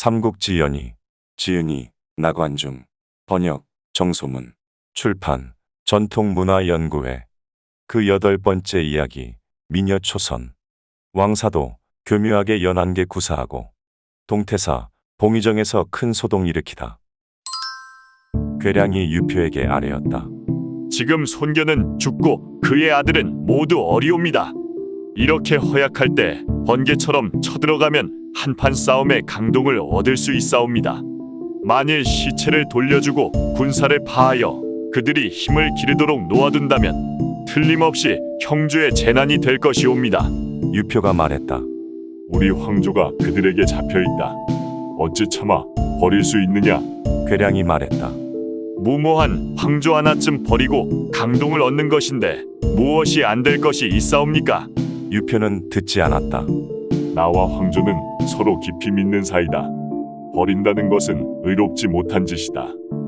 삼국지 연희, 지은이, 나관중, 번역, 정소문, 출판, 전통문화연구회. 그 8번째 이야기, 미녀초선. 왕사도 교묘하게 연안개 구사하고 동태사, 봉의정에서 큰 소동 일으키다. 괴량이 유표에게 아뢰었다. 지금 손견은 죽고 그의 아들은 모두 어리옵니다. 이렇게 허약할 때 번개처럼 쳐들어가면 한판 싸움에 강동을 얻을 수 있사옵니다. 만일 시체를 돌려주고 군사를 파하여 그들이 힘을 기르도록 놓아둔다면 틀림없이 형주의 재난이 될 것이옵니다. 유표가 말했다. 우리 황조가 그들에게 잡혀있다. 어찌 참아 버릴 수 있느냐? 괴량이 말했다. 무모한 황조 하나쯤 버리고 강동을 얻는 것인데 무엇이 안 될 것이 있사옵니까? 유표는 듣지 않았다. 나와 황조는 서로 깊이 믿는 사이다. 버린다는 것은 의롭지 못한 짓이다.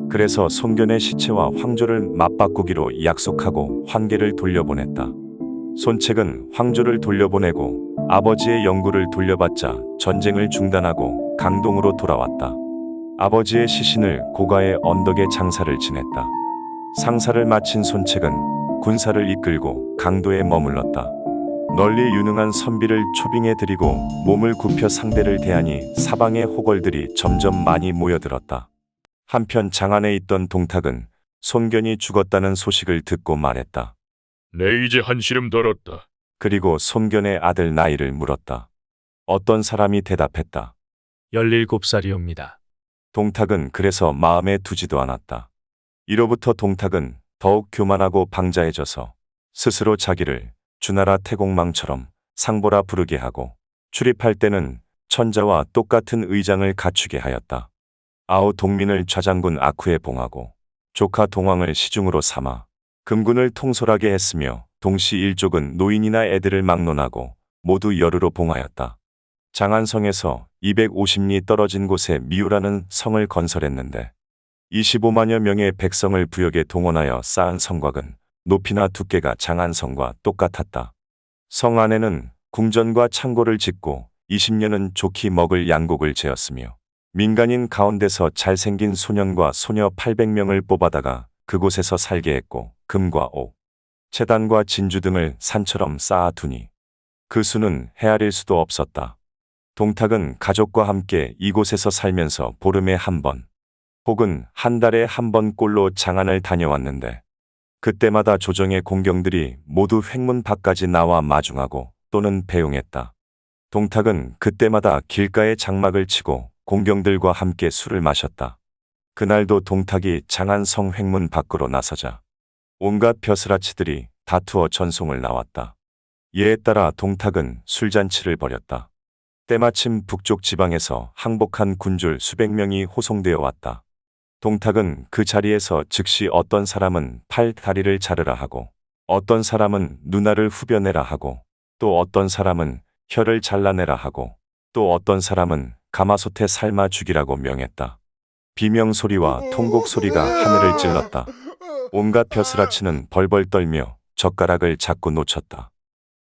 그래서 손견의 시체와 황조를 맞바꾸기로 약속하고 환계를 돌려보냈다. 손책은 황조를 돌려보내고 아버지의 영구를 돌려받자 전쟁을 중단하고 강동으로 돌아왔다. 아버지의 시신을 고가의 언덕에 장사를 지냈다. 상사를 마친 손책은 군사를 이끌고 강도에 머물렀다. 널리 유능한 선비를 초빙해 들이고 몸을 굽혀 상대를 대하니 사방의 호걸들이 점점 많이 모여들었다. 한편 장안에 있던 동탁은 손견이 죽었다는 소식을 듣고 말했다. 내 이제 한시름 덜었다. 그리고 손견의 아들 나이를 물었다. 어떤 사람이 대답했다. 17살이옵니다. 동탁은 그래서 마음에 두지도 않았다. 이로부터 동탁은 더욱 교만하고 방자해져서 스스로 자기를 주나라 태공망처럼 상보라 부르게 하고 출입할 때는 천자와 똑같은 의장을 갖추게 하였다. 아우 동민을 좌장군 아쿠에 봉하고 조카 동왕을 시중으로 삼아 금군을 통솔하게 했으며 동시 일족은 노인이나 애들을 막론하고 모두 열으로 봉하였다. 장안성에서 250리 떨어진 곳에 미우라는 성을 건설했는데 25만여 명의 백성을 부역에 동원하여 쌓은 성곽은 높이나 두께가 장안성과 똑같았다. 성 안에는 궁전과 창고를 짓고 20년은 좋게 먹을 양곡을 재었으며 민간인 가운데서 잘생긴 소년과 소녀 800명을 뽑아다가 그곳에서 살게 했고 금과 옥, 채단과 진주 등을 산처럼 쌓아두니 그 수는 헤아릴 수도 없었다. 동탁은 가족과 함께 이곳에서 살면서 보름에 한 번, 혹은 한 달에 한 번 꼴로 장안을 다녀왔는데 그때마다 조정의 공경들이 모두 횡문 밖까지 나와 마중하고 또는 배웅했다. 동탁은 그때마다 길가에 장막을 치고 공경들과 함께 술을 마셨다. 그날도 동탁이 장안성 횡문 밖으로 나서자 온갖 벼슬아치들이 다투어 전송을 나왔다. 이에 따라 동탁은 술잔치를 벌였다. 때마침 북쪽 지방에서 항복한 군졸 수백 명이 호송되어 왔다. 동탁은 그 자리에서 즉시 어떤 사람은 팔 다리를 자르라 하고 어떤 사람은 누나를 후벼내라 하고 또 어떤 사람은 혀를 잘라내라 하고 또 어떤 사람은 가마솥에 삶아 죽이라고 명했다. 비명소리와 통곡소리가 하늘을 찔렀다. 온갖 벼슬아치는 벌벌 떨며 젓가락을 잡고 놓쳤다.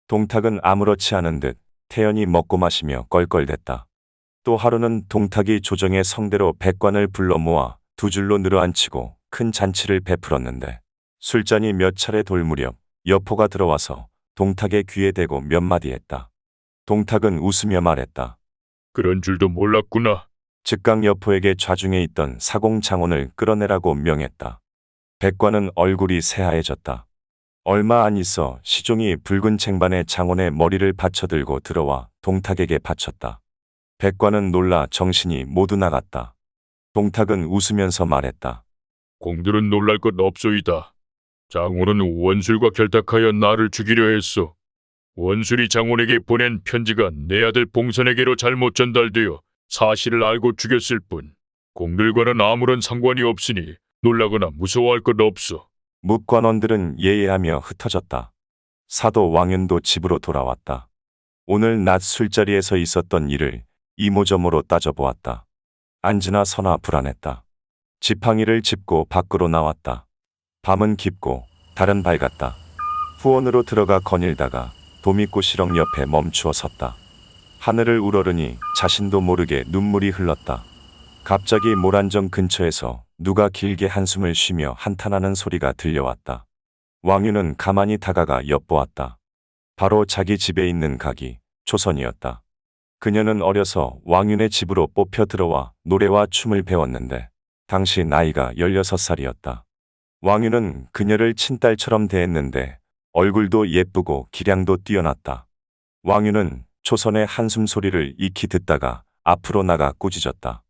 동탁은 아무렇지 않은 듯 태연히 먹고 마시며 껄껄댔다. 또 하루는 동탁이 조정의 성대로 백관을 불러 모아 두 줄로 늘어앉히고 큰 잔치를 베풀었는데 술잔이 몇 차례 돌 무렵 여포가 들어와서 동탁의 귀에 대고 몇 마디 했다. 동탁은 웃으며 말했다. 그런 줄도 몰랐구나. 즉각 여포에게 좌중에 있던 사공장원을 끌어내라고 명했다. 백관은 얼굴이 새하얘졌다. 얼마 안 있어 시종이 붉은 쟁반에 장원의 머리를 받쳐들고 들어와 동탁에게 바쳤다. 백관은 놀라 정신이 모두 나갔다. 동탁은 웃으면서 말했다. 공들은 놀랄 것 없소이다. 장원은 원술과 결탁하여 나를 죽이려 했소. 원술이 장원에게 보낸 편지가 내 아들 봉선에게로 잘못 전달되어 사실을 알고 죽였을 뿐 공들과는 아무런 상관이 없으니 놀라거나 무서워할 것 없소. 묵관원들은 예예하며 흩어졌다. 사도 왕윤도 집으로 돌아왔다. 오늘 낮 술자리에서 있었던 일을 이모저모로 따져보았다. 앉으나 서나 불안했다. 지팡이를 짚고 밖으로 나왔다. 밤은 깊고 달은 밝았다. 후원으로 들어가 거닐다가 도미꽃시렁 옆에 멈추어 섰다. 하늘을 우러르니 자신도 모르게 눈물이 흘렀다. 갑자기 모란정 근처에서 누가 길게 한숨을 쉬며 한탄하는 소리가 들려왔다. 왕유는 가만히 다가가 엿보았다. 바로 자기 집에 있는 가기, 초선이었다. 그녀는 어려서 왕윤의 집으로 뽑혀 들어와 노래와 춤을 배웠는데 당시 나이가 16살이었다. 왕윤은 그녀를 친딸처럼 대했는데 얼굴도 예쁘고 기량도 뛰어났다. 왕윤은 초선의 한숨 소리를 익히 듣다가 앞으로 나가 꾸짖었다.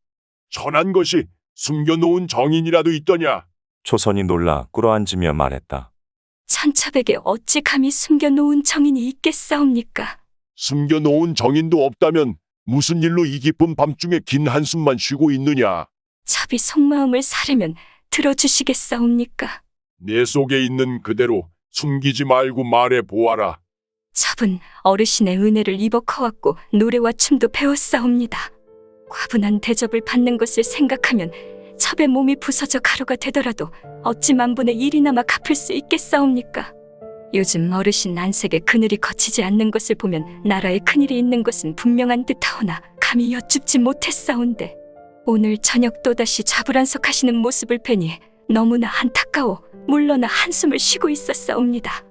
천한 것이 숨겨놓은 정인이라도 있더냐? 초선이 놀라 꿇어앉으며 말했다. 천첩에게 어찌 감히 숨겨놓은 정인이 있겠사옵니까? 숨겨놓은 정인도 없다면 무슨 일로 이 깊은 밤중에 긴 한숨만 쉬고 있느냐? 첩이 속마음을 사르면 들어주시겠사옵니까? 내 속에 있는 그대로 숨기지 말고 말해 보아라. 첩은 어르신의 은혜를 입어 커왔고 노래와 춤도 배웠사옵니다. 과분한 대접을 받는 것을 생각하면 첩의 몸이 부서져 가루가 되더라도 어찌 만분의 일이나마 갚을 수 있겠사옵니까? 요즘 어르신 안색에 그늘이 거치지 않는 것을 보면 나라에 큰일이 있는 것은 분명한 듯하오나 감히 여쭙지 못했사온데 오늘 저녁 또다시 좌불안석하시는 모습을 뵈니 너무나 안타까워 물러나 한숨을 쉬고 있었사옵니다.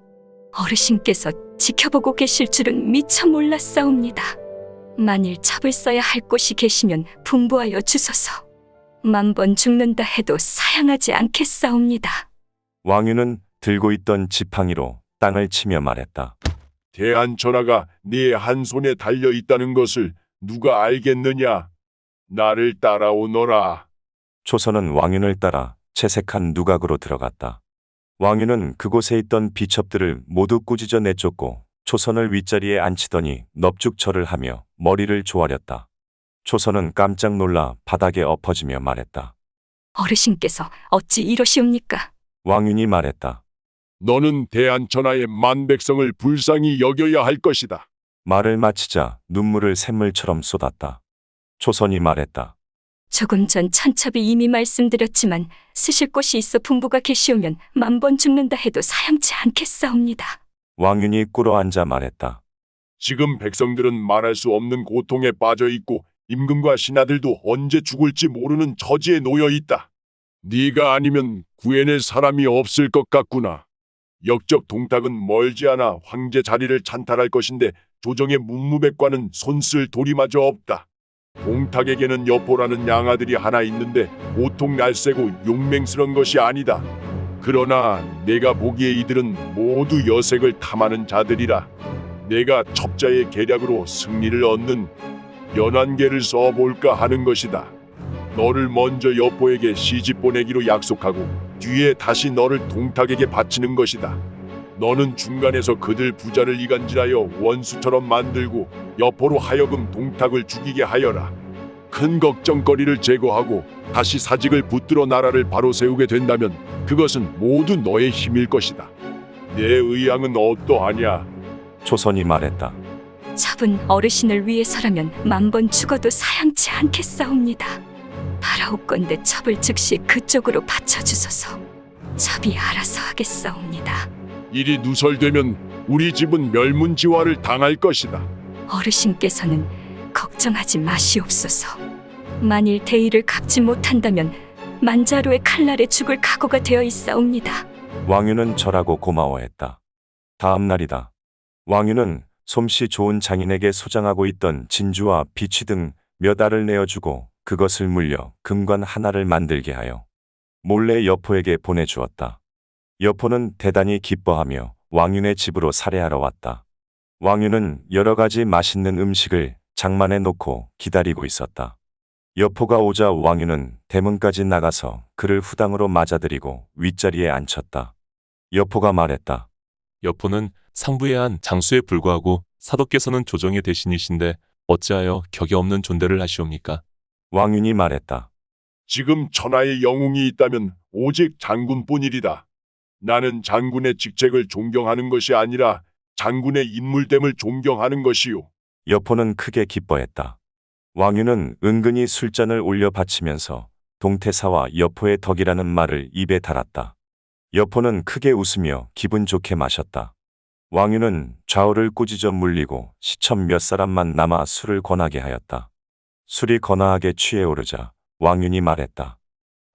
어르신께서 지켜보고 계실 줄은 미처 몰랐사옵니다. 만일 첩을 써야 할 곳이 계시면 분부하여 주소서. 만번 죽는다 해도 사양하지 않겠사옵니다. 왕유는 들고 있던 지팡이로 땅을 치며 말했다. 대한천하가 네 한 손에 달려 있다는 것을 누가 알겠느냐? 나를 따라오너라. 초선은 왕윤을 따라 채색한 누각으로 들어갔다. 왕윤은 그곳에 있던 비첩들을 모두 꾸짖어 내쫓고 초선을 윗자리에 앉히더니 넙죽절을 하며 머리를 조아렸다. 초선은 깜짝 놀라 바닥에 엎어지며 말했다. 어르신께서 어찌 이러시옵니까? 왕윤이 말했다. 너는 대한천하의 만백성을 불쌍히 여겨야 할 것이다. 말을 마치자 눈물을 샘물처럼 쏟았다. 초선이 말했다. 조금 전 천첩이 이미 말씀드렸지만 쓰실 곳이 있어 분부가 계시오면 만번 죽는다 해도 사양치 않겠사옵니다. 왕윤이 꿇어앉아 말했다. 지금 백성들은 말할 수 없는 고통에 빠져 있고 임금과 신하들도 언제 죽을지 모르는 처지에 놓여 있다. 네가 아니면 구해낼 사람이 없을 것 같구나. 역적 동탁은 멀지 않아 황제 자리를 찬탈할 것인데 조정의 문무백과는 손쓸 도리마저 없다. 동탁에게는 여포라는 양아들이 하나 있는데 보통 날쌔고 용맹스런 것이 아니다. 그러나 내가 보기에 이들은 모두 여색을 탐하는 자들이라. 내가 첩자의 계략으로 승리를 얻는 연한계를 써볼까 하는 것이다. 너를 먼저 여포에게 시집 보내기로 약속하고 뒤에 다시 너를 동탁에게 바치는 것이다. 너는 중간에서 그들 부자를 이간질하여 원수처럼 만들고 여포로 하여금 동탁을 죽이게 하여라. 큰 걱정거리를 제거하고 다시 사직을 붙들어 나라를 바로 세우게 된다면 그것은 모두 너의 힘일 것이다. 내 의향은 어떠하냐? 초선이 말했다. 첩은 어르신을 위해서라면 만번 죽어도 사양치 않겠사옵니다. 바라옵건대 첩을 즉시 그쪽으로 바쳐주소서. 첩이 알아서 하겠사옵니다. 일이 누설되면 우리 집은 멸문지화를 당할 것이다. 어르신께서는 걱정하지 마시옵소서. 만일 대의를 갚지 못한다면 만자루의 칼날에 죽을 각오가 되어 있사옵니다. 왕윤은 절하고 고마워했다. 다음 날이다. 왕윤은 솜씨 좋은 장인에게 소장하고 있던 진주와 비취 등 몇 알을 내어주고 그것을 물려 금관 하나를 만들게 하여 몰래 여포에게 보내주었다. 여포는 대단히 기뻐하며 왕윤의 집으로 살해하러 왔다. 왕윤은 여러 가지 맛있는 음식을 장만해 놓고 기다리고 있었다. 여포가 오자 왕윤은 대문까지 나가서 그를 후당으로 맞아들이고 윗자리에 앉혔다. 여포가 말했다. 여포는 상부에 한 장수에 불과하고 사도께서는 조정의 대신이신데 어찌하여 격이 없는 존대를 하시옵니까? 왕윤이 말했다. 지금 천하의 영웅이 있다면 오직 장군뿐이리다. 나는 장군의 직책을 존경하는 것이 아니라 장군의 인물됨을 존경하는 것이요. 여포는 크게 기뻐했다. 왕윤은 은근히 술잔을 올려 바치면서 동태사와 여포의 덕이라는 말을 입에 달았다. 여포는 크게 웃으며 기분 좋게 마셨다. 왕유는 좌우를 꾸짖어 물리고 시천 몇 사람만 남아 술을 권하게 하였다. 술이 거나하게 취해 오르자 왕윤이 말했다.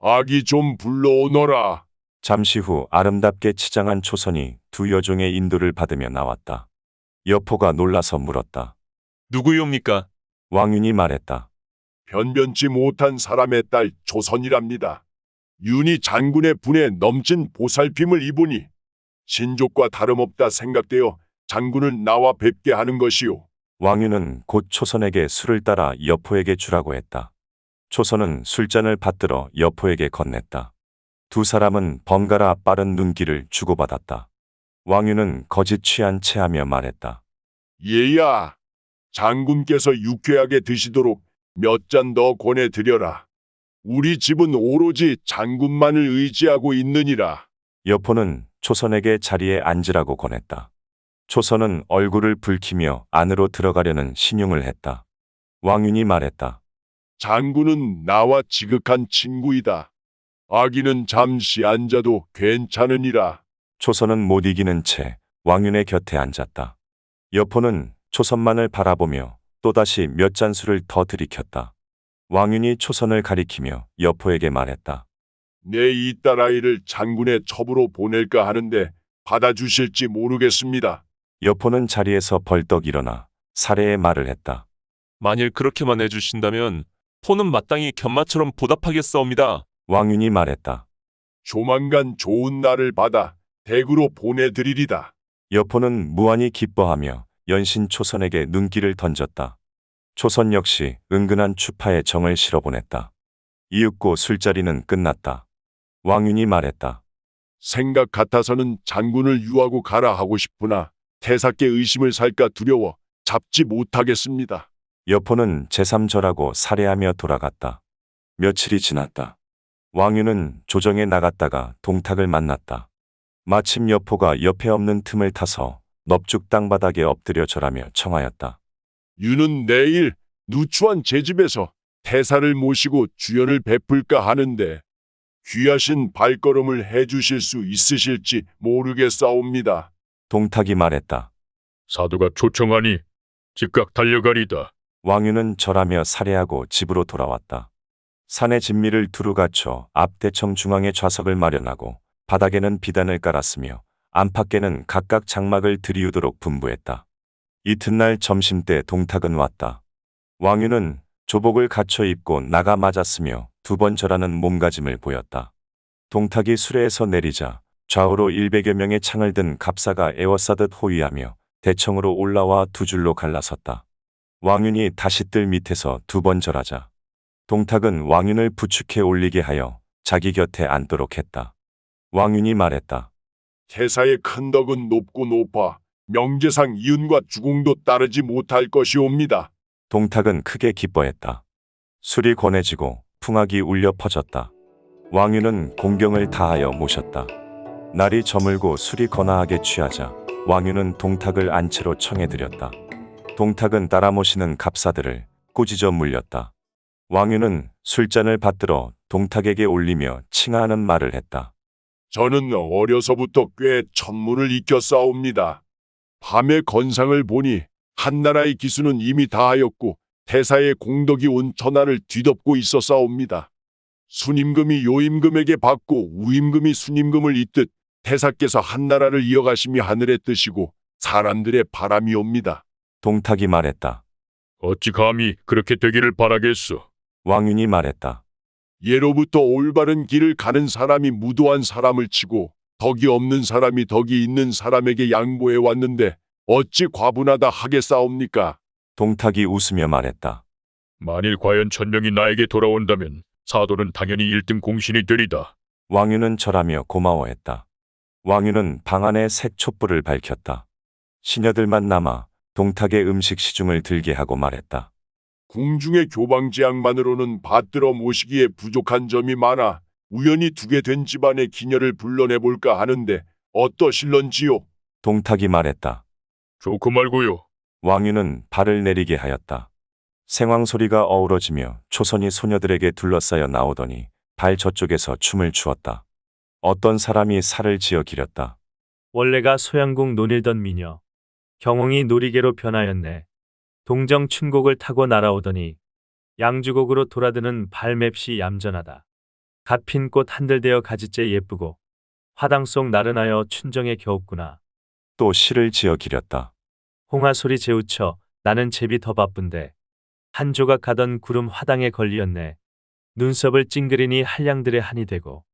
아기 좀 불러오너라. 잠시 후 아름답게 치장한 초선이 두 여종의 인도를 받으며 나왔다. 여포가 놀라서 물었다. 누구이옵니까? 왕윤이 말했다. 변변치 못한 사람의 딸 조선이랍니다. 윤희 장군의 분에 넘친 보살핌을 입으니 신족과 다름없다 생각되어 장군을 나와 뵙게 하는 것이요. 왕윤은 곧 초선에게 술을 따라 여포에게 주라고 했다. 초선은 술잔을 받들어 여포에게 건넸다. 두 사람은 번갈아 빠른 눈길을 주고받았다. 왕윤은 거짓 취한 체하며 말했다. 얘야, 장군께서 유쾌하게 드시도록 몇 잔 더 권해드려라. 우리 집은 오로지 장군만을 의지하고 있느니라. 여포는 초선에게 자리에 앉으라고 권했다. 초선은 얼굴을 붉히며 안으로 들어가려는 신용을 했다. 왕윤이 말했다. 장군은 나와 지극한 친구이다. 아기는 잠시 앉아도 괜찮으니라. 초선은 못 이기는 채 왕윤의 곁에 앉았다. 여포는 초선만을 바라보며 또다시 몇 잔 술을 더 들이켰다. 왕윤이 초선을 가리키며 여포에게 말했다. 내 이 딸아이를 장군의 첩으로 보낼까 하는데 받아주실지 모르겠습니다. 여포는 자리에서 벌떡 일어나 사례의 말을 했다. 만일 그렇게만 해주신다면 포는 마땅히 견마처럼 보답하겠사옵니다. 왕윤이 말했다. 조만간 좋은 날을 받아 댁으로 보내드리리다. 여포는 무한히 기뻐하며 연신 초선에게 눈길을 던졌다. 초선 역시 은근한 추파에 정을 실어보냈다. 이윽고 술자리는 끝났다. 왕윤이 말했다. 생각 같아서는 장군을 유하고 가라 하고 싶으나 태사께 의심을 살까 두려워 잡지 못하겠습니다. 여포는 제3절하고 살해하며 돌아갔다. 며칠이 지났다. 왕윤은 조정에 나갔다가 동탁을 만났다. 마침 여포가 옆에 없는 틈을 타서 넙죽 땅바닥에 엎드려 절하며 청하였다. 유는 내일 누추한 제 집에서 태사를 모시고 주연을 베풀까 하는데 귀하신 발걸음을 해주실 수 있으실지 모르겠사옵니다. 동탁이 말했다. 사도가 초청하니 즉각 달려가리다. 왕윤은 절하며 살해하고 집으로 돌아왔다. 산의 진미를 두루 갖춰 앞대청 중앙에 좌석을 마련하고 바닥에는 비단을 깔았으며 안팎에는 각각 장막을 들이우도록 분부했다. 이튿날 점심때 동탁은 왔다. 왕윤은 조복을 갖춰 입고 나가 맞았으며 두 번 절하는 몸가짐을 보였다. 동탁이 수레에서 내리자 좌우로 100여 명의 창을 든 갑사가 에워싸듯 호위하며 대청으로 올라와 두 줄로 갈라섰다. 왕윤이 다시 뜰 밑에서 두 번 절하자 동탁은 왕윤을 부축해 올리게 하여 자기 곁에 앉도록 했다. 왕윤이 말했다. 태사의 큰 덕은 높고 높아 명제상 이윤과 주공도 따르지 못할 것이옵니다. 동탁은 크게 기뻐했다. 술이 권해지고 풍악이 울려 퍼졌다. 왕윤은 공경을 다하여 모셨다. 날이 저물고 술이 거나하게 취하자 왕윤은 동탁을 안채로 청해드렸다. 동탁은 따라 모시는 갑사들을 꾸짖어 물렸다. 왕윤은 술잔을 받들어 동탁에게 올리며 칭하하는 말을 했다. 저는 어려서부터 꽤 천문을 익혔사옵니다. 밤의 건상을 보니 한나라의 기수는 이미 다하였고 태사의 공덕이 온 천하를 뒤덮고 있었사옵니다. 순임금이 요임금에게 받고 우임금이 순임금을 잇듯 태사께서 한나라를 이어가심이 하늘의 뜻이고 사람들의 바람이옵니다. 동탁이 말했다. 어찌 감히 그렇게 되기를 바라겠소. 왕윤이 말했다. 예로부터 올바른 길을 가는 사람이 무도한 사람을 치고 덕이 없는 사람이 덕이 있는 사람에게 양보해 왔는데 어찌 과분하다 하겠사옵니까? 동탁이 웃으며 말했다. 만일 과연 천명이 나에게 돌아온다면 사도는 당연히 1등 공신이 되리다. 왕윤은 절하며 고마워했다. 왕윤은 방 안에 색 촛불을 밝혔다. 시녀들만 남아 동탁의 음식 시중을 들게 하고 말했다. 궁중의 교방지향만으로는 받들어 모시기에 부족한 점이 많아 우연히 두게 된 집안의 기녀를 불러내볼까 하는데 어떠실런지요? 동탁이 말했다. 좋고 말고요. 왕윤은 발을 내리게 하였다. 생황 소리가 어우러지며 초선이 소녀들에게 둘러싸여 나오더니 발 저쪽에서 춤을 추었다. 어떤 사람이 살을 지어 기렸다. 원래가 소양궁 논일던 미녀. 경홍이 놀이개로 변하였네. 동정 춘곡을 타고 날아오더니 양주곡으로 돌아드는 발맵시 얌전하다. 갓핀 꽃 한들대어 가지째 예쁘고 화당 속 나른하여 춘정에 겨웠구나. 또 시를 지어 기렸다. 홍화 소리 재우쳐 나는 제비 더 바쁜데 한 조각 가던 구름 화당에 걸리었네. 눈썹을 찡그리니 한량들의 한이 되고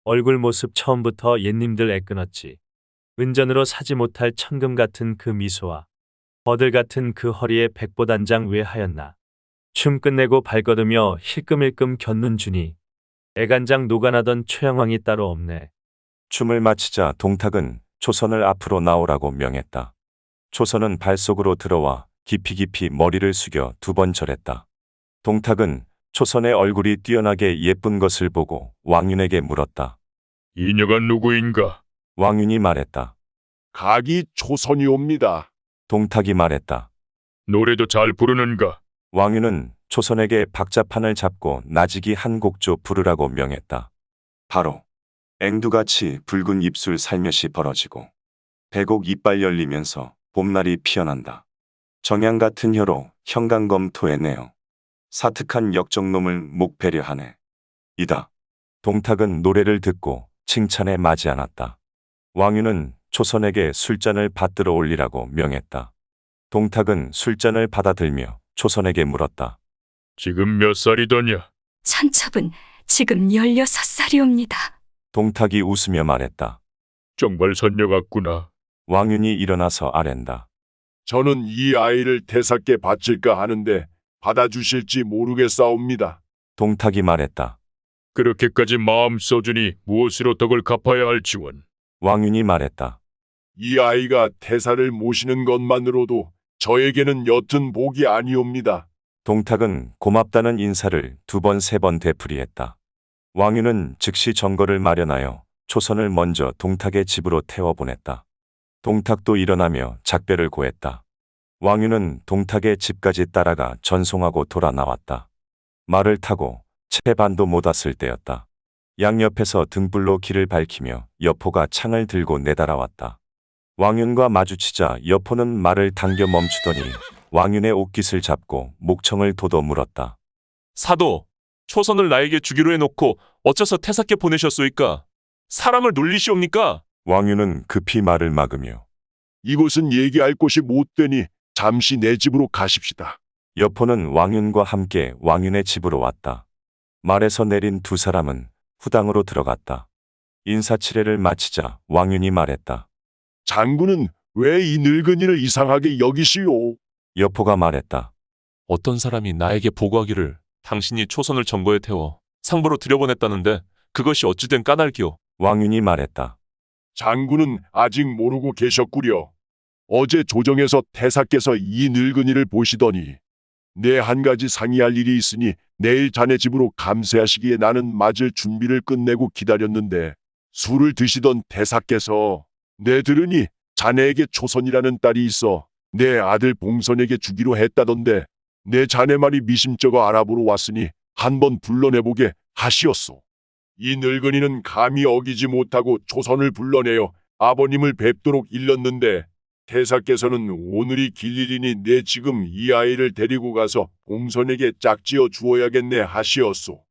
얼굴 모습 처음부터 옛님들 애끊었지. 은전으로 사지 못할 천금 같은 그 미소와 버들 같은 그 허리에 백보단장 왜 하였나. 춤 끝내고 발걷으며 힐끔힐끔 곁눈 주니 애간장 녹아나던 최양왕이 따로 없네. 춤을 마치자 동탁은 초선을 앞으로 나오라고 명했다. 초선은 발 속으로 들어와 깊이 머리를 숙여 2번 절했다. 동탁은 초선의 얼굴이 뛰어나게 예쁜 것을 보고 왕윤에게 물었다. 이녀가 누구인가? 왕윤이 말했다. 각이 초선이옵니다. 동탁이 말했다. 노래도 잘 부르는가? 왕윤은 초선에게 박자판을 잡고 나지기 한 곡조 부르라고 명했다. 바로 앵두같이 붉은 입술 살며시 벌어지고 배곡 이빨 열리면서 봄날이 피어난다. 정양 같은 혀로 형강검 토해내어 사특한 역정놈을 목배려하네. 이다. 동탁은 노래를 듣고 칭찬에 마지 않았다. 왕윤은 초선에게 술잔을 받들어 올리라고 명했다. 동탁은 술잔을 받아들며 초선에게 물었다. 지금 몇 살이더냐? 천첩은 지금 16살이옵니다. 동탁이 웃으며 말했다. 정말 선녀 같구나. 왕윤이 일어나서 아랜다. 저는 이 아이를 태사께 바칠까 하는데 받아주실지 모르겠사옵니다. 동탁이 말했다. 그렇게까지 마음 써주니 무엇으로 덕을 갚아야 할지원. 왕윤이 말했다. 이 아이가 태사를 모시는 것만으로도 저에게는 옅은 복이 아니옵니다. 동탁은 고맙다는 인사를 2번, 3번 되풀이했다. 왕윤은 즉시 정거를 마련하여 초선을 먼저 동탁의 집으로 태워보냈다. 동탁도 일어나며 작별을 고했다. 왕윤은 동탁의 집까지 따라가 전송하고 돌아 나왔다. 말을 타고 채 반도 못 왔을 때였다. 양옆에서 등불로 길을 밝히며 여포가 창을 들고 내달아왔다. 왕윤과 마주치자 여포는 말을 당겨 멈추더니 왕윤의 옷깃을 잡고 목청을 돋워 물었다. 사도, 초선을 나에게 주기로 해놓고 어째서 태사께 보내셨소이까? 사람을 놀리시옵니까? 왕윤은 급히 말을 막으며 이곳은 얘기할 곳이 못되니 잠시 내 집으로 가십시다. 여포는 왕윤과 함께 왕윤의 집으로 왔다. 말에서 내린 2사람은 후당으로 들어갔다. 인사치레를 마치자 왕윤이 말했다. 장군은 왜 이 늙은이를 이상하게 여기시오? 여포가 말했다. 어떤 사람이 나에게 보고하기를 당신이 초선을 정거에 태워 상부로 들여보냈다는데 그것이 어찌된 까닭이오? 왕윤이 말했다. 장군은 아직 모르고 계셨구려. 어제 조정에서 태사께서 이 늙은이를 보시더니 내 한 가지 상의할 일이 있으니 내일 자네 집으로 감세하시기에 나는 맞을 준비를 끝내고 기다렸는데 술을 드시던 태사께서 내 들으니 자네에게 초선이라는 딸이 있어 내 아들 봉선에게 주기로 했다던데 내 자네 말이 미심쩍어 알아보러 왔으니 한번 불러내보게 하시었소. 이 늙은이는 감히 어기지 못하고 초선을 불러내어 아버님을 뵙도록 일렀는데 태사께서는 오늘이 길일이니 내 지금 이 아이를 데리고 가서 봉선에게 짝지어 주어야겠네 하시었소.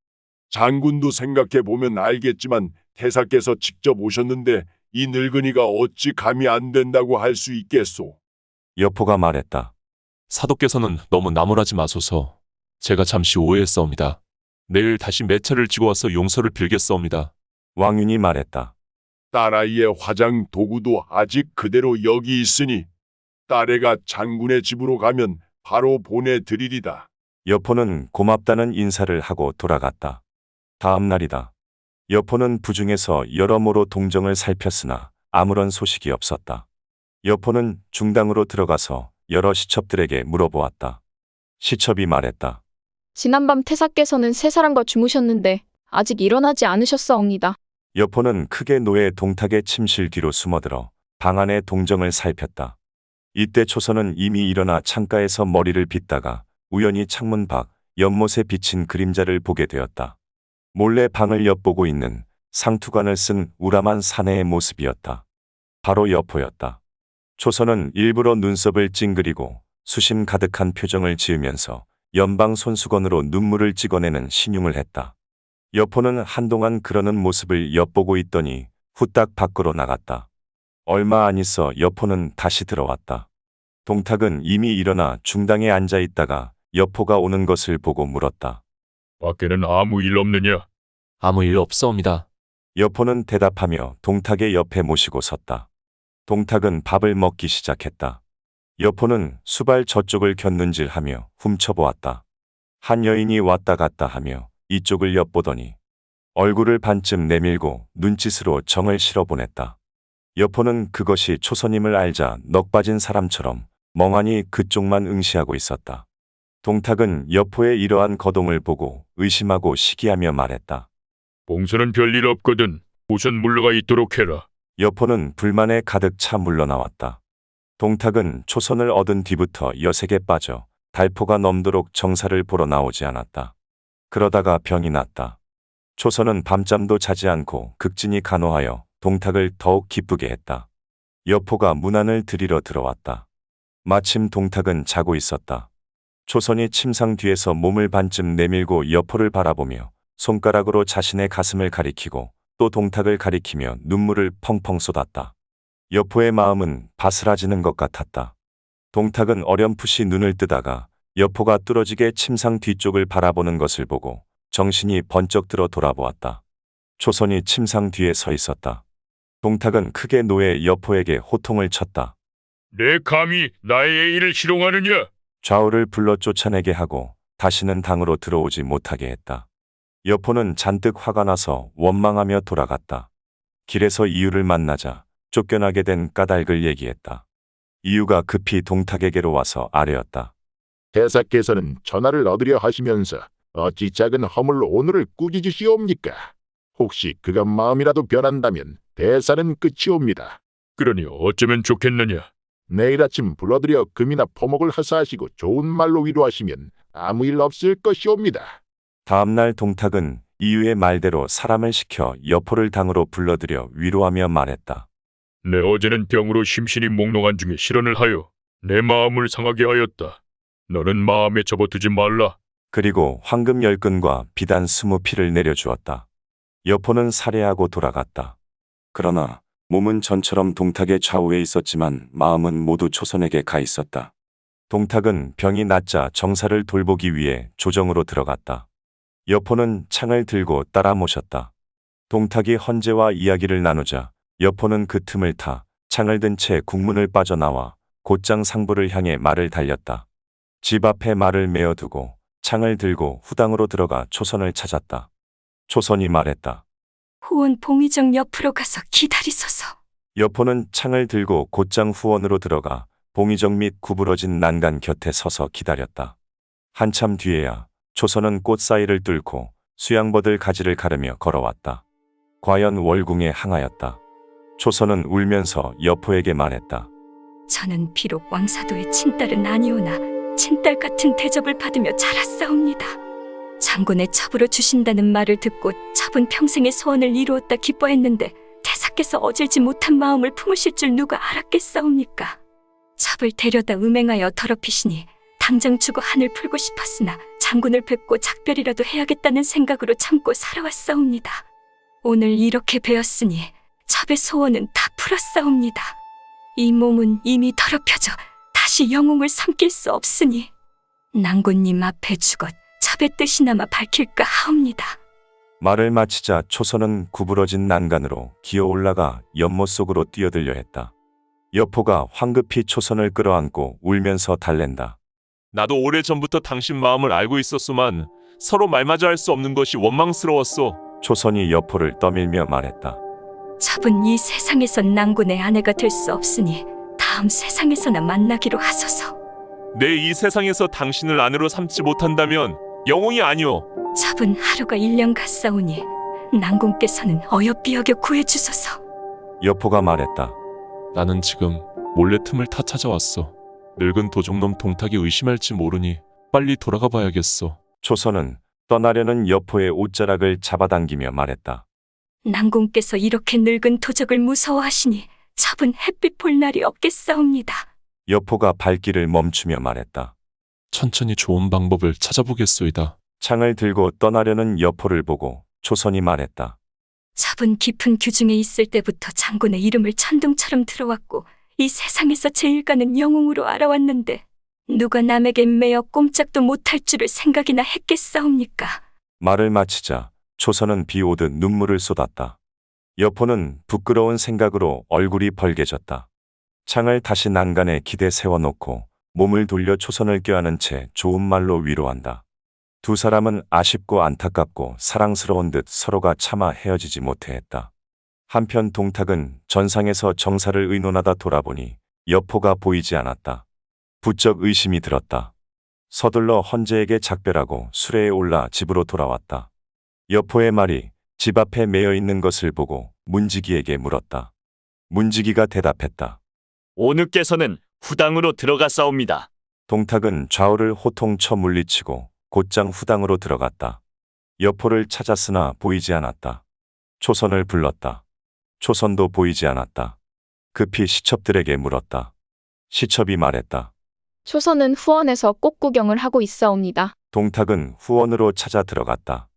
장군도 생각해보면 알겠지만 태사께서 직접 오셨는데 이 늙은이가 어찌 감이 안 된다고 할 수 있겠소. 여포가 말했다. 사도께서는 너무 나무라지 마소서. 제가 잠시 오해했사옵니다. 내일 다시 매차를 지고 와서 용서를 빌겠사옵니다. 왕윤이 말했다. 딸아이의 화장 도구도 아직 그대로 여기 있으니 딸애가 장군의 집으로 가면 바로 보내드리리다. 여포는 고맙다는 인사를 하고 돌아갔다. 다음 날이다. 여포는 부중에서 여러모로 동정을 살폈으나 아무런 소식이 없었다. 여포는 중당으로 들어가서 여러 시첩들에게 물어보았다. 시첩이 말했다. 지난밤 태사께서는 세 사람과 주무셨는데 아직 일어나지 않으셨사옵니다. 여포는 크게 노해 동탁의 침실 뒤로 숨어들어 방 안의 동정을 살폈다. 이때 초선은 이미 일어나 창가에서 머리를 빗다가 우연히 창문 밖 연못에 비친 그림자를 보게 되었다. 몰래 방을 엿보고 있는 상투관을 쓴 우람한 사내의 모습이었다. 바로 여포였다. 초선은 일부러 눈썹을 찡그리고 수심 가득한 표정을 지으면서 연방 손수건으로 눈물을 찍어내는 신용을 했다. 여포는 한동안 그러는 모습을 엿보고 있더니 후딱 밖으로 나갔다. 얼마 안 있어 여포는 다시 들어왔다. 동탁은 이미 일어나 중당에 앉아 있다가 여포가 오는 것을 보고 물었다. 밖에는 아무 일 없느냐? 아무 일 없사옵니다. 여포는 대답하며 동탁의 옆에 모시고 섰다. 동탁은 밥을 먹기 시작했다. 여포는 수발 저쪽을 곁눈질하며 훔쳐보았다. 한 여인이 왔다 갔다 하며 이쪽을 엿보더니 얼굴을 반쯤 내밀고 눈짓으로 정을 실어보냈다. 여포는 그것이 초선임을 알자 넋 빠진 사람처럼 멍하니 그쪽만 응시하고 있었다. 동탁은 여포의 이러한 거동을 보고 의심하고 시기하며 말했다. 봉선은 별일 없거든. 우선 물러가 있도록 해라. 여포는 불만에 가득 차 물러나왔다. 동탁은 초선을 얻은 뒤부터 여색에 빠져 달포가 넘도록 정사를 보러 나오지 않았다. 그러다가 병이 났다. 초선은 밤잠도 자지 않고 극진히 간호하여 동탁을 더욱 기쁘게 했다. 여포가 문 안을 들이러 들어왔다. 마침 동탁은 자고 있었다. 초선이 침상 뒤에서 몸을 반쯤 내밀고 여포를 바라보며 손가락으로 자신의 가슴을 가리키고 또 동탁을 가리키며 눈물을 펑펑 쏟았다. 여포의 마음은 바스라지는 것 같았다. 동탁은 어렴풋이 눈을 뜨다가 여포가 뚫어지게 침상 뒤쪽을 바라보는 것을 보고 정신이 번쩍 들어 돌아보았다. 초선이 침상 뒤에 서 있었다. 동탁은 크게 노해 여포에게 호통을 쳤다. 내 감히 나의 애인을 희롱하느냐? 좌우를 불러 쫓아내게 하고 다시는 당으로 들어오지 못하게 했다. 여포는 잔뜩 화가 나서 원망하며 돌아갔다. 길에서 이유를 만나자 쫓겨나게 된 까닭을 얘기했다. 이유가 급히 동탁에게로 와서 아뢰었다. 대사께서는 전하를 얻으려 하시면서 어찌 작은 허물로 오늘을 꾸짖으시옵니까? 혹시 그가 마음이라도 변한다면 대사는 끝이옵니다. 그러니 어쩌면 좋겠느냐? 내일 아침 불러들여 금이나 포목을 하사하시고 좋은 말로 위로하시면 아무 일 없을 것이옵니다. 다음날 동탁은 이유의 말대로 사람을 시켜 여포를 당으로 불러들여 위로하며 말했다. 내 어제는 병으로 심신이 몽롱한 중에 실언을 하여 내 마음을 상하게 하였다. 너는 마음에 접어두지 말라. 그리고 황금 10근과 비단 20피를 내려주었다. 여포는 살해하고 돌아갔다. 그러나 몸은 전처럼 동탁의 좌우에 있었지만 마음은 모두 초선에게 가 있었다. 동탁은 병이 낫자 정사를 돌보기 위해 조정으로 들어갔다. 여포는 창을 들고 따라 모셨다. 동탁이 헌재와 이야기를 나누자 여포는 그 틈을 타 창을 든 채 국문을 빠져나와 곧장 상부를 향해 말을 달렸다. 집 앞에 말을 메어두고 창을 들고 후당으로 들어가 초선을 찾았다. 초선이 말했다. 후원 봉의정 옆으로 가서 기다리소서. 여포는 창을 들고 곧장 후원으로 들어가 봉의정 및 구부러진 난간 곁에 서서 기다렸다. 한참 뒤에야 초선은 꽃 사이를 뚫고 수양버들 가지를 가르며 걸어왔다. 과연 월궁에 항하였다. 초선은 울면서 여포에게 말했다. 저는 비록 왕사도의 친딸은 아니오나 친딸 같은 대접을 받으며 자랐사옵니다. 장군의 첩으로 주신다는 말을 듣고 첩은 평생의 소원을 이루었다 기뻐했는데 대사께서 어질지 못한 마음을 품으실 줄 누가 알았겠사옵니까? 첩을 데려다 음행하여 더럽히시니 당장 주고 한을 풀고 싶었으나 장군을 뵙고 작별이라도 해야겠다는 생각으로 참고 살아왔사옵니다. 오늘 이렇게 뵈었으니 첩의 소원은 다 풀었사옵니다. 이 몸은 이미 더럽혀져 다시 영웅을 삼킬 수 없으니 낭군님 앞에 죽었 첩의 뜻이나마 밝힐까 하옵니다. 말을 마치자 초선은 구부러진 난간으로 기어 올라가 연못 속으로 뛰어들려 했다. 여포가 황급히 초선을 끌어안고 울면서 달랜다. 나도 오래전부터 당신 마음을 알고 있었소만 서로 말마저 할 수 없는 것이 원망스러웠소. 초선이 여포를 떠밀며 말했다. 첩은 이 세상에선 낭군의 아내가 될 수 없으니 다음 세상에서나 만나기로 하소서. 내 이 세상에서 당신을 아내로 삼지 못한다면 영웅이 아니오. 첩은 하루가 1년 갔사오니 낭군께서는 어여삐 여겨 구해주소서. 여포가 말했다. 나는 지금 몰래 틈을 타 찾아왔어. 늙은 도적놈 동탁이 의심할지 모르니 빨리 돌아가 봐야겠어. 초선은 떠나려는 여포의 옷자락을 잡아당기며 말했다. 낭군께서 이렇게 늙은 도적을 무서워하시니 첩은 햇빛 볼 날이 없겠사옵니다. 여포가 발길을 멈추며 말했다. 천천히 좋은 방법을 찾아보겠소이다. 창을 들고 떠나려는 여포를 보고 초선이 말했다. 첩은 깊은 규중에 있을 때부터 장군의 이름을 천둥처럼 들어왔고 이 세상에서 제일 가는 영웅으로 알아왔는데 누가 남에게 매어 꼼짝도 못할 줄을 생각이나 했겠사옵니까? 말을 마치자 초선은 비 오듯 눈물을 쏟았다. 여포는 부끄러운 생각으로 얼굴이 벌개졌다. 창을 다시 난간에 기대 세워놓고 몸을 돌려 초선을 껴안은 채 좋은 말로 위로한다. 두 사람은 아쉽고 안타깝고 사랑스러운 듯 서로가 차마 헤어지지 못해 했다. 한편 동탁은 전상에서 정사를 의논하다 돌아보니 여포가 보이지 않았다. 부쩍 의심이 들었다. 서둘러 헌재에게 작별하고 수레에 올라 집으로 돌아왔다. 여포의 말이 집 앞에 매여 있는 것을 보고 문지기에게 물었다. 문지기가 대답했다. 오느께서는 후당으로 들어갔사옵니다. 동탁은 좌우를 호통쳐 물리치고 곧장 후당으로 들어갔다. 여포를 찾았으나 보이지 않았다. 초선을 불렀다. 초선도 보이지 않았다. 급히 시첩들에게 물었다. 시첩이 말했다. 초선은 후원에서 꽃구경을 하고 있사옵니다. 동탁은 후원으로 찾아 들어갔다.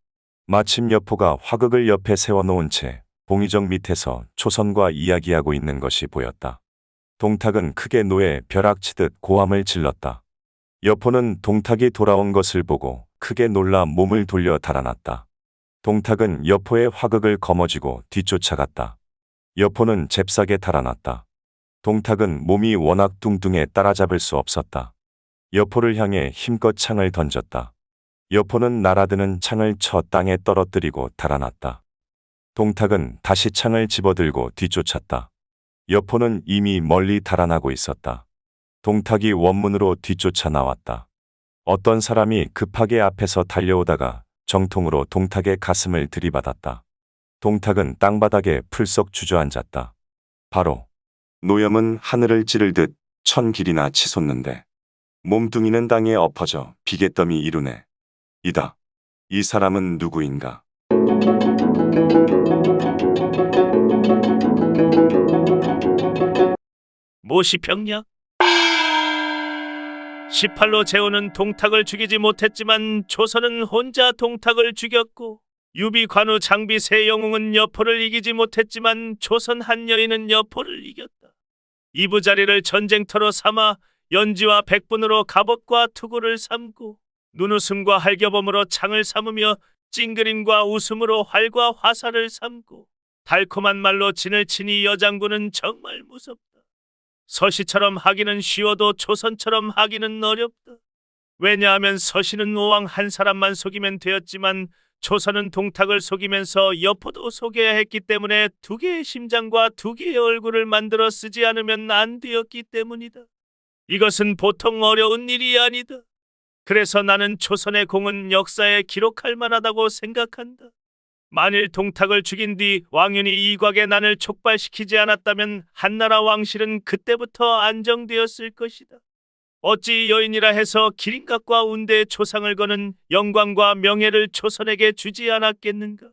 마침 여포가 화극을 옆에 세워놓은 채 봉의정 밑에서 초선과 이야기하고 있는 것이 보였다. 동탁은 크게 노에 벼락치듯 고함을 질렀다. 여포는 동탁이 돌아온 것을 보고 크게 놀라 몸을 돌려 달아났다. 동탁은 여포의 화극을 거머쥐고 뒤쫓아갔다. 여포는 잽싸게 달아났다. 동탁은 몸이 워낙 뚱뚱해 따라잡을 수 없었다. 여포를 향해 힘껏 창을 던졌다. 여포는 날아드는 창을 쳐 땅에 떨어뜨리고 달아났다. 동탁은 다시 창을 집어들고 뒤쫓았다. 여포는 이미 멀리 달아나고 있었다. 동탁이 원문으로 뒤쫓아 나왔다. 어떤 사람이 급하게 앞에서 달려오다가 정통으로 동탁의 가슴을 들이받았다. 동탁은 땅바닥에 풀썩 주저앉았다. 바로 노염은 하늘을 찌를 듯 천 길이나 치솟는데 몸뚱이는 땅에 엎어져 비갯더미 이루네. 이다. 이 사람은 누구인가? 모시평야 18로 재우는 동탁을 죽이지 못했지만 조선은 혼자 동탁을 죽였고 유비 관우 장비 세 영웅은 여포를 이기지 못했지만 조선 한 여인은 여포를 이겼다. 이부자리를 전쟁터로 삼아 연지와 백분으로 갑옷과 투구를 삼고 눈웃음과 할겨범으로 창을 삼으며 찡그림과 웃음으로 활과 화살을 삼고 달콤한 말로 진을 치니 여장군은 정말 무섭다. 서시처럼 하기는 쉬워도 조선처럼 하기는 어렵다. 왜냐하면 서시는 오왕 한 사람만 속이면 되었지만 조선은 동탁을 속이면서 여포도 속여야 했기 때문에 두 개의 심장과 두 개의 얼굴을 만들어 쓰지 않으면 안 되었기 때문이다. 이것은 보통 어려운 일이 아니다. 그래서 나는 조선의 공은 역사에 기록할 만하다고 생각한다. 만일 동탁을 죽인 뒤 왕윤이 이곽의 난을 촉발시키지 않았다면 한나라 왕실은 그때부터 안정되었을 것이다. 어찌 여인이라 해서 기린각과 운대의 초상을 거는 영광과 명예를 조선에게 주지 않았겠는가?